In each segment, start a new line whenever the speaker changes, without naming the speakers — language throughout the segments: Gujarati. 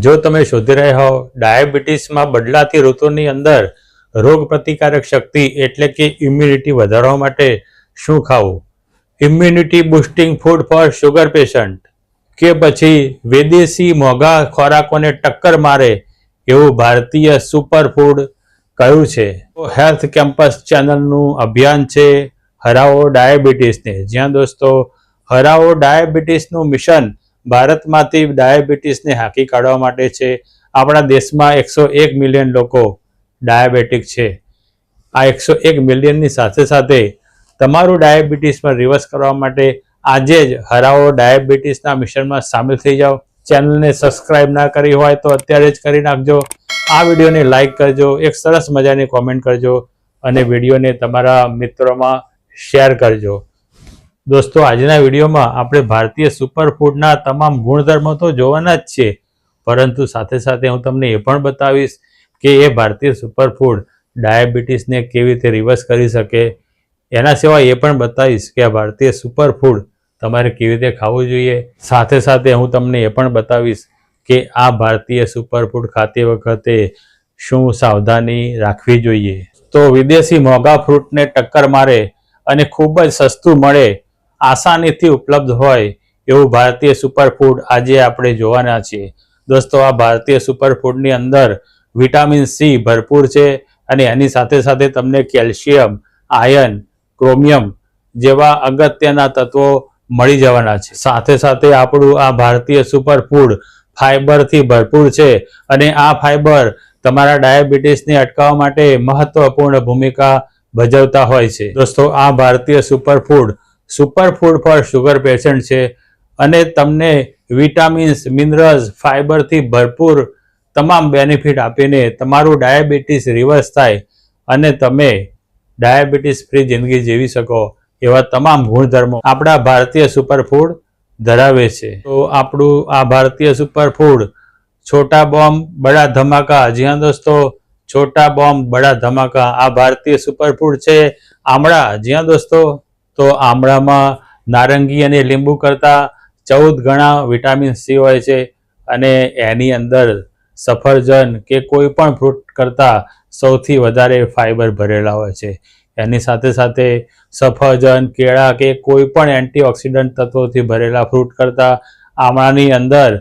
જો તમે શોધી રહ્યા હો ડાયાબિટીસમાં બદલાતી ઋતુની અંદર રોગ પ્રતિકારક શક્તિ એટલે કે ઇમ્યુનિટી વધારવા માટે શું ખાવું, immunity boosting food for sugar patient, કે પછી વિદેશી મોંઘા ખોરાકોને ટક્કર મારે એવું ભારતીય સુપરફૂડ કયું છે? તો હેલ્થ કેમ્પસ ચેનલનું અભિયાન છે હરાવો ડાયાબિટીસને, જ્યાં દોસ્તો હરાવો ડાયાબિટીસનું મિશન ભારતમાંથી ડાયાબિટીસને હાંકી કાઢવા માટે છે. આપણા દેશમાં 101 મિલિયન લોકો ડાયાબિટીક છે. આ 101 મિલિયનની સાથે સાથે તમારું ડાયાબિટીસમાં રિવર્સ કરવા માટે આજે જ હરાવો ડાયાબિટીસના મિશનમાં સામેલ થઈ જાઓ. ચેનલને સબસ્ક્રાઇબ ના કરી હોય તો અત્યારે જ કરી નાખજો. આ વિડીયોને લાઈક કરજો, એક સરસ મજાની કોમેન્ટ કરજો અને વિડીયોને તમારા મિત્રોમાં શેર કરજો. દોસ્તો, આજના વિડીયોમાં આપણે ભારતીય સુપરફૂડના તમામ ગુણધર્મો તો જોવાના જ છે, પરંતુ સાથે સાથે હું તમને એ પણ બતાવીશ કે એ ભારતીય સુપરફૂડ ડાયાબિટીસને કેવી રીતે રિવર્સ કરી શકે. એના સિવાય એ પણ બતાવીશ કે આ ભારતીય સુપરફૂડ તમારે કેવી રીતે ખાવું જોઈએ. સાથે સાથે હું તમને એ પણ બતાવીશ કે આ ભારતીય સુપરફૂડ ખાતી વખતે શું સાવધાની રાખવી જોઈએ. તો વિદેશી મોંઘા ફ્રૂટને ટક્કર મારે અને ખૂબ જ સસ્તું મળે, આસાનીથી ઉપલબ્ધ હોય એવું ભારતીય સુપરફૂડ આજે આપણે જોવાના છીએ. દોસ્તો, આ ભારતીય સુપરફૂડની અંદર વિટામિન સી ભરપૂર છે અને એની સાથે સાથે તમને કેલ્શિયમ, આયર્ન, ક્રોમિયમ જેવા અગત્યના તત્વો મળી જવાના છે. સાથે સાથે આપણું આ ભારતીય સુપરફૂડ ફાઈબરથી ભરપૂર છે અને આ ફાઈબર તમારા ડાયાબિટીસને અટકાવવા માટે મહત્વપૂર્ણ ભૂમિકા ભજવતા હોય છે. દોસ્તો, આ ભારતીય સુપરફૂડ ફોર શુગર પેશન્ટ છે અને તમને વિટામિન્સ, મિનરલ્સ, ફાઈબરથી ભરપૂર તમામ બેનિફિટ આપીને તમારું ડાયાબિટીસ રિવર્સ થાય અને તમે ડાયાબિટીસ ફ્રી જિંદગી જીવી શકો એવા તમામ ગુણધર્મો આપણા ભારતીય સુપરફૂડ ધરાવે છે. તો આપણું આ ભારતીય સુપરફૂડ છોટા બોમ્બ બડા ધમાકા, જ્યાં દોસ્તો છોટા બોમ્બ બડા ધમાકા આ ભારતીય સુપરફૂડ છે આમળા, જ્યાં દોસ્તો તો આમળામાં નારંગી અને લીંબુ કરતાં 14 ગણા વિટામિન સી હોય છે અને એની અંદર સફરજન કે કોઈ પણ ફ્રૂટ કરતાં સૌથી વધારે ફાઈબર ભરેલા હોય છે. એની સાથે સાથે સફરજન, કેળા કે કોઈ પણ એન્ટીઓક્સિડન્ટ તત્વોથી ભરેલા ફ્રૂટ કરતાં આમળાની અંદર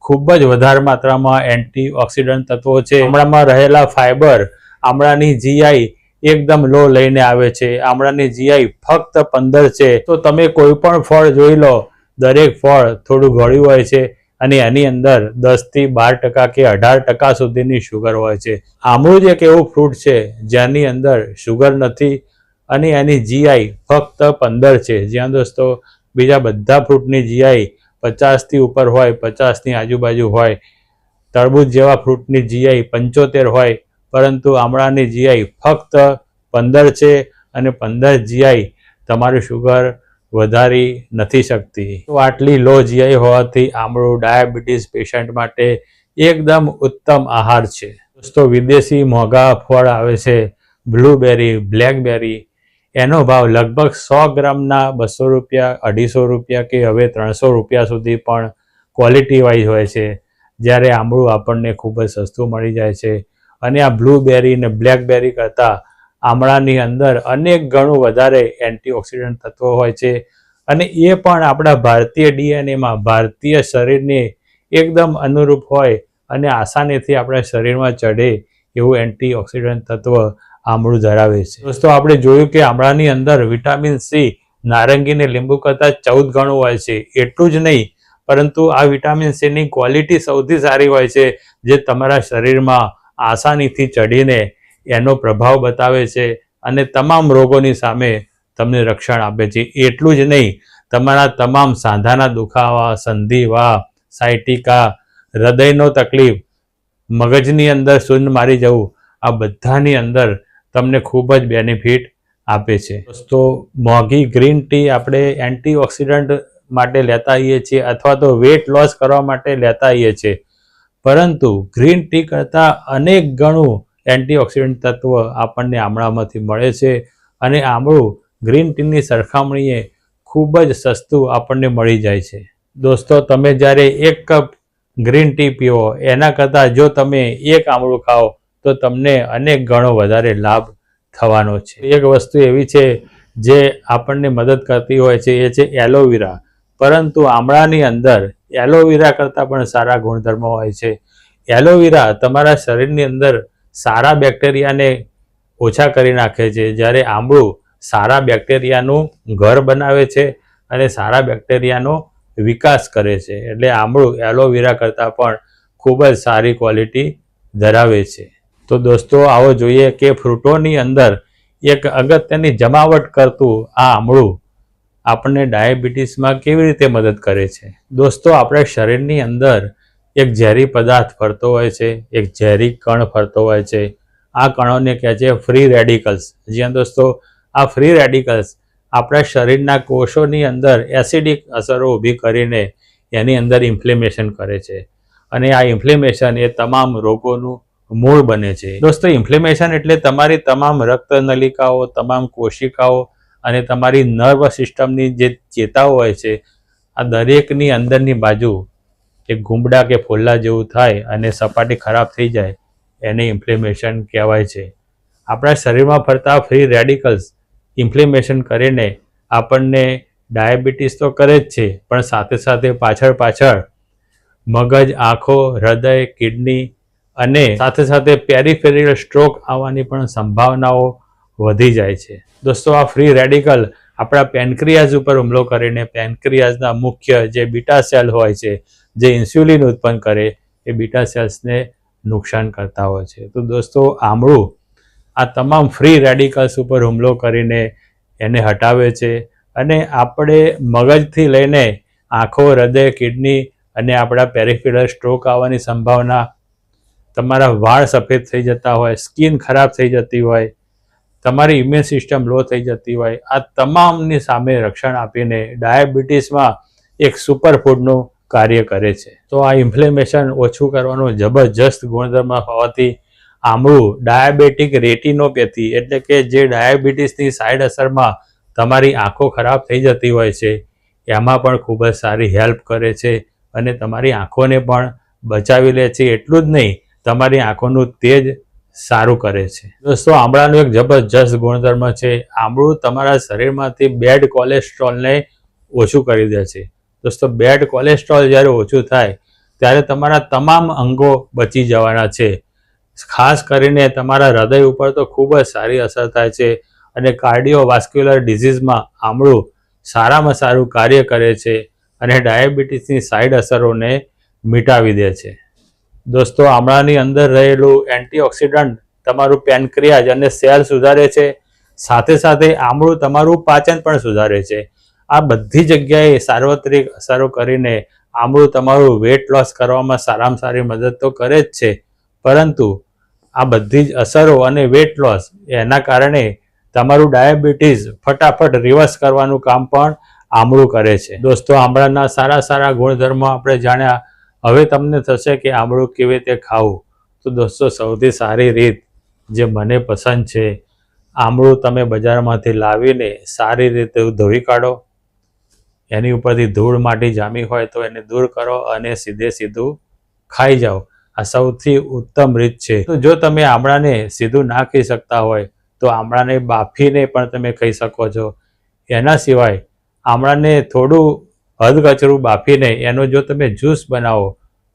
ખૂબ જ વધારે માત્રામાં એન્ટીઓક્સિડન્ટ તત્વો છે. આમળામાં રહેલા ફાઈબર આમળાની જીઆઈ એકદમ લો લઈને આવે છે. આમળાની જીઆઈ ફક્ત 15 છે. તો તમે કોઈ પણ ફળ જોઈ લો, દરેક ફળ થોડું ગળ્યું હોય છે અને એની અંદર 10 થી 12% કે 18% સુધીની શુગર હોય છે. આમળું જ એક એવું ફ્રૂટ છે જેની અંદર શુગર નથી અને એની જીઆઈ ફક્ત 15 છે, જ્યાં દોસ્તો બીજા બધા ફ્રૂટની જીઆઈ 50 થી ઉપર હોય, 50 ની આજુબાજુ હોય. તરબૂચ જેવા ફ્રૂટની જીઆઈ 75 હોય, પરંતુ આમળાની જીઆઈ ફક્ત 15 છે અને 15 જીઆઈ તમારું શુગર વધારી નથી શકતી. તો આટલી લો જીઆઈ હોવાથી આમળું ડાયાબિટીસ પેશન્ટ માટે એકદમ ઉત્તમ આહાર છે. દોસ્તો, વિદેશી મોંઘા ફળ આવે છે બ્લૂબેરી, બ્લેકબેરી, એનો ભાવ લગભગ 100 ગ્રામના 200 રૂપિયા, 250 રૂપિયા કે હવે 300 રૂપિયા સુધી પણ ક્વોલિટી વાઇઝ હોય છે, જ્યારે આમળું આપણને ખૂબ જ સસ્તું મળી જાય છે. અને આ બ્લૂબેરી અને બ્લેકબેરી કરતાં આમળાની અંદર અનેક ગણું વધારે એન્ટીઓક્સિડન્ટ તત્વો હોય છે અને એ પણ આપણા ભારતીય ડીએનએમાં, ભારતીય શરીરને એકદમ અનુરૂપ હોય અને આસાનીથી આપણા શરીરમાં ચઢે એવું એન્ટીઓક્સિડન્ટ તત્વ આમળું ધરાવે છે. દોસ્તો, આપણે જોયું કે આમળાની અંદર વિટામિન સી નારંગી અને લીંબુ કરતાં 14 ગણું હોય છે. એટલું જ નહીં, પરંતુ આ વિટામિન સીની ક્વોલિટી સૌથી સારી હોય છે, જે તમારા શરીરમાં આસાનીથી ચઢીને એનો પ્રભાવ બતાવે છે અને તમામ રોગોની સામે તમને રક્ષણ આપે છે. એટલું જ નહીં, તમારા તમામ સાંધાના દુખાવા, સંધિવા, સાયટિકા, હૃદયનો તકલીફ, મગજની અંદર શૂન્ય મારી જવું, આ બધાની અંદર તમને ખૂબ જ બેનિફિટ આપે છે. દોસ્તો, મોંઘી ગ્રીન ટી આપણે એન્ટીઓક્સિડન્ટ માટે લેતા આવીએ છીએ અથવા તો વેટ લોસ કરવા માટે લેતા આવીએ છીએ, પરંતુ ગ્રીન ટી કરતાં અનેક ગણું એન્ટીઓક્સિડન્ટ તત્વ આપણને આમળામાંથી મળે છે અને આમળું ગ્રીન ટીની સરખામણીએ ખૂબ જ સસ્તું આપણને મળી જાય છે. દોસ્તો, તમે જ્યારે 1 કપ ગ્રીન ટી પીવો, એના કરતાં જો તમે એક આમળું ખાઓ તો તમને અનેક ગણો વધારે લાભ થવાનો છે. એક વસ્તુ એવી છે જે આપણને મદદ કરતી હોય છે, એ છે એલોવેરા. પરંતુ આમળાની અંદર એલોવેરા કરતાં પણ સારા ગુણધર્મો હોય છે. એલોવેરા તમારા શરીરની અંદર સારા બેક્ટેરિયાને ઓછા કરી નાખે છે, જ્યારે આમળું સારા બેક્ટેરિયાનું ઘર બનાવે છે અને સારા બેક્ટેરિયાનો વિકાસ કરે છે. એટલે આમળું એલોવેરા કરતાં પણ ખૂબ જ સારી ક્વોલિટી ધરાવે છે. તો દોસ્તો, આવો જોઈએ કે ફ્રૂટોની અંદર એક અગત્યની જમાવટ કરતું આ આમળું આપણને ડાયાબિટીસમાં કેવી રીતે મદદ કરે છે. દોસ્તો, આપણે શરીરની અંદર એક ઝેરી પદાર્થ ફરતો હોય છે, એક ઝેરી કણ ફરતો હોય છે. આ કણોને કહે છે ફ્રી રેડિકલ્સ. જ્યાં દોસ્તો આ ફ્રી રેડિકલ્સ આપણા શરીરના કોષોની અંદર એસિડિક અસરો ઊભી કરીને એની અંદર ઇન્ફ્લેમેશન કરે છે અને આ ઇન્ફ્લેમેશન એ તમામ રોગોનું મૂળ બને છે. દોસ્તો, ઇન્ફ્લેમેશન એટલે તમારી તમામ રક્તનલિકાઓ, તમામ કોશિકાઓ અને તમારી નર્વ સિસ્ટમની જે ચેતાઓ હોય છે, આ દરેકની અંદરની બાજુ એક ગુમડા કે ફોલ્લા જેવું થાય અને સપાટી ખરાબ થઈ જાય, એને ઇન્ફ્લેમેશન કહેવાય છે. આપણા શરીરમાં ફરતા ફ્રી રેડિકલ્સ ઇન્ફ્લેમેશન કરીને આપણને ડાયાબિટીસ તો કરે જ છે, પણ સાથે સાથે પાછળ મગજ, આંખો, હૃદય, કિડની અને સાથે સાથે પેરિફેરલ સ્ટ્રોક આવવાની પણ સંભાવનાઓ વધી જાય છે. દોસ્તો, આ ફ્રી રેડિકલ આપણા પેનક્રિયાઝ ઉપર હુમલો કરીને પેનક્રિયાઝના મુખ્ય જે બીટા સેલ હોય છે, જે ઇન્સ્યુલિન ઉત્પન્ન કરે, એ બીટા સેલ્સને નુકસાન કરતા હોય છે. તો દોસ્તો, આમળું આ તમામ ફ્રી રેડિકલ્સ ઉપર હુમલો કરીને એને હટાવે છે અને આપણે મગજથી લઈને આંખો, હૃદય, કિડની અને આપણા પેરિફેરલ સ્ટ્રોક આવવાની સંભાવના, તમારા વાળ સફેદ થઈ જતા હોય, સ્કિન ખરાબ થઈ જતી હોય, તમારી ઇમ્યુન સિસ્ટમ લો થઈ જતી હોય, આ તમામની સામે રક્ષણ આપીને ડાયાબિટીસમાં એક સુપરફૂડનું કાર્ય કરે છે. તો આ ઇન્ફ્લેમેશન ઓછું કરવાનું જબરજસ્ત ગુણધર્મ હોવાથી આમળું ડાયાબિટીક રેટિનોપેથી એટલે કે જે ડાયાબિટીસની સાઈડ અસરમાં તમારી આંખો ખરાબ થઈ જતી હોય છે, એમાં પણ ખૂબ જ સારી હેલ્પ કરે છે અને તમારી આંખોને પણ બચાવી લે છે. એટલું જ નહીં, તમારી આંખોનું તેજ સારું કરે છે. દોસ્તો, આમળાનું એક જબરજસ્ત ગુણધર્મ છે, આમળું તમારા શરીરમાંથી બેડ કોલેસ્ટ્રોલને ઓછું કરી દે છે. દોસ્તો, બેડ કોલેસ્ટ્રોલ જ્યારે ઓછું થાય ત્યારે તમારા તમામ અંગો બચી જવાના છે. ખાસ કરીને તમારા હૃદય ઉપર તો ખૂબ જ સારી અસર થાય છે અને કાર્ડિયોવાસ્ક્યુલર ડિઝીઝમાં આમળું સારામાં સારું કાર્ય કરે છે અને ડાયાબિટીસની સાઈડ અસરોને મિટાવી દે છે. દોસ્તો, આમળાની અંદર રહેલું એન્ટીઓક્સિડન્ટ તમારું પેનક્રિયાઝ અને સેલ સુધારે છે. સાથે સાથે આમળું તમારું પાચન પણ સુધારે છે. આ બધી જગ્યાએ સાર્વત્રિક અસરો કરીને આમળું તમારું વેટ લોસ કરવામાં સારામાં સારી મદદ તો કરે જ છે, પરંતુ આ બધી જ અસરો અને વેટ લોસ એના કારણે તમારું ડાયાબિટીસ ફટાફટ રિવર્સ કરવાનું કામ પણ આમળું કરે છે. દોસ્તો, આમળાના સારા ગુણધર્મો આપણે જાણ્યા. હવે તમને થશે કે આમળું કેવી રીતે ખાવું. તો દોસ્તો, સૌથી સારી રીત જે મને પસંદ છે, આમળું તમે બજારમાંથી લાવીને સારી રીતે ધોઈ કાઢો, એની ઉપરથી ધૂળ માટી જામી હોય તો એને દૂર કરો અને સીધું ખાઈ જાઓ. આ સૌથી ઉત્તમ રીત છે. તો જો તમે આમળાને સીધું ના ખાઈ શકતા હોય તો આમળાને બાફીને પણ તમે ખાઈ શકો છો. એના સિવાય આમળાને થોડું હદકચરું બાફીને એનો જો તમે જ્યુસ બનાવો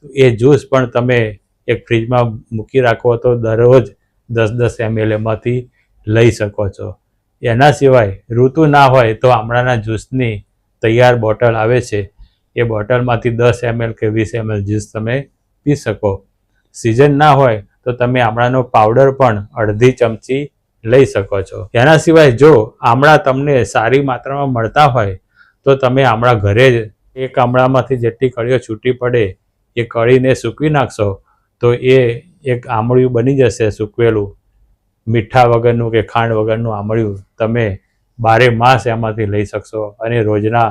તો એ જ્યુસ પણ તમે એક ફ્રીજમાં મૂકી રાખો તો દરરોજ 10-10 ml એમાંથી લઈ શકો છો. એના સિવાય ઋતુ ના હોય તો આમળાના જ્યુસની તૈયાર બોટલ આવે છે, એ બોટલમાંથી 10 ml કે 20 ml જ્યુસ તમે પી શકો. સિઝન ના હોય તો તમે આમળાનો પાવડર પણ અડધી ચમચી લઈ શકો છો. એના સિવાય જો આમળા તમને સારી માત્રામાં મળતા હોય તો તમે આમળા ઘરે જ એક આમળામાંથી જેટલી કળીઓ છૂટી પડે એ કળીને સૂકવી નાખશો તો એ એક આમળિયું બની જશે સૂકવેલું. મીઠા વગરનું કે ખાંડ વગરનું આમળિયું તમે 12 માસ એમાંથી લઈ શકશો અને રોજના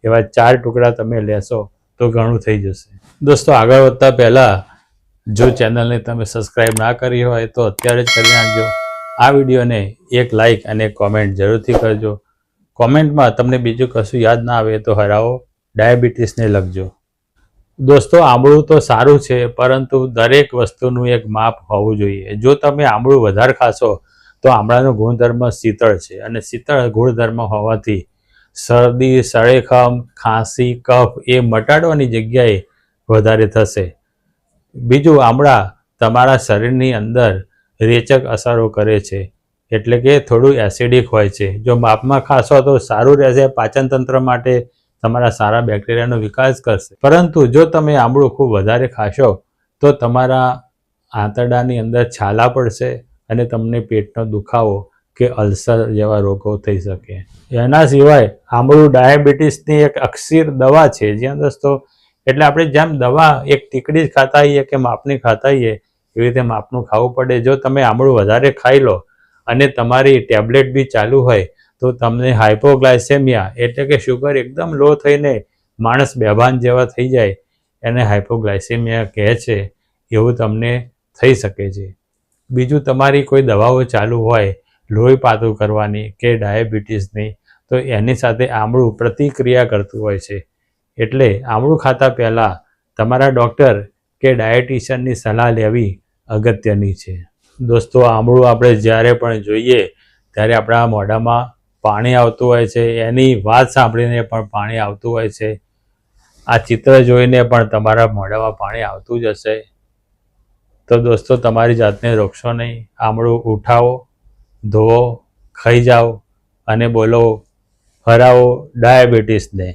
એવા 4 ટુકડા તમે લેશો તો ઘણું થઈ જશે. દોસ્તો, આગળ વધતા પહેલાં જો ચેનલને તમે સબસ્ક્રાઈબ ના કરી હોય તો અત્યારે જ કરી નાખજો. આ વિડીયોને એક લાઈક અને કોમેન્ટ જરૂરથી કરજો. કોમેન્ટમાં તમને બીજું કશું યાદ ના આવે તો હરાવો ડાયાબિટીસને લખજો. દોસ્તો, આમળું તો સારું છે, પરંતુ દરેક વસ્તુનું એક માપ હોવું જોઈએ. જો તમે આમળું વધારે ખાશો તો આમળાનો ગુણધર્મ શીતળ છે, અને શીતળ ગુણધર્મ હોવાથી શરદી, સળેખમ, ખાંસી, કફ એ મટાડવાની જગ્યાએ વધારે થશે. બીજું, આમળા તમારા શરીરની અંદર રેચક અસરો કરે છે, એટલે કે થોડું એસિડિક હોય છે. જો માપમાં ખાશો તો સારું રહેશે, પાચન તંત્ર માટે તમારા સારા બેક્ટેરિયાનો વિકાસ કરશે. પરંતુ જો તમે આમળું ખૂબ વધારે ખાશો તો તમારા આંતરડાની અંદર છાલા પડશે અને તમને પેટનો દુખાવો કે અલ્સર જેવા રોગો થઈ શકે. એના સિવાય આમળું ડાયાબિટીસની એક અકસીર દવા છે. જ્યાં દોસ્તો, એટલે આપણે જેમ દવા એક ટીકડી જ ખાતા હોઈએ કે માપની ખાતા હોઈએ, એવી રીતે માપનું ખાવું પડે. જો તમે આમળું વધારે ખાઈ લો અને તમારી ટેબ્લેટ બી ચાલુ હોય તો તમને હાઇપોગ્લાયસેમિયા એટલે કે શુગર એકદમ લો થઈને માણસ બેભાન જેવા થઈ જાય, એને હાઇપોગ્લાયસેમિયા કહે છે, એવું તમને થઈ શકે છે. બીજું, તમારી કોઈ દવાઓ ચાલુ હોય લોહી પાતળું કરવાની કે ડાયાબિટીસની, તો એની સાથે આમળું પ્રતિક્રિયા કરતું હોય છે. એટલે આમળું ખાતા પહેલાં તમારા ડૉક્ટર કે ડાયટિશિયનની સલાહ લેવી અગત્યની છે. દોસ્તો, આમળું આપણે જ્યારે પણ જોઈએ ત્યારે આપણા મોઢામાં પાણી આવતું હોય છે. એની વાત સાંભળીને પણ પાણી આવતું હોય છે. આ ચિત્ર જોઈને પણ તમારા મોઢામાં પાણી આવતું જ હશે. તો દોસ્તો, તમારી જાતને રોકશો નહીં. આમળું ઉઠાવો, ધોવો, ખાઈ જાઓ અને બોલો, હરાવો ડાયાબિટીસને.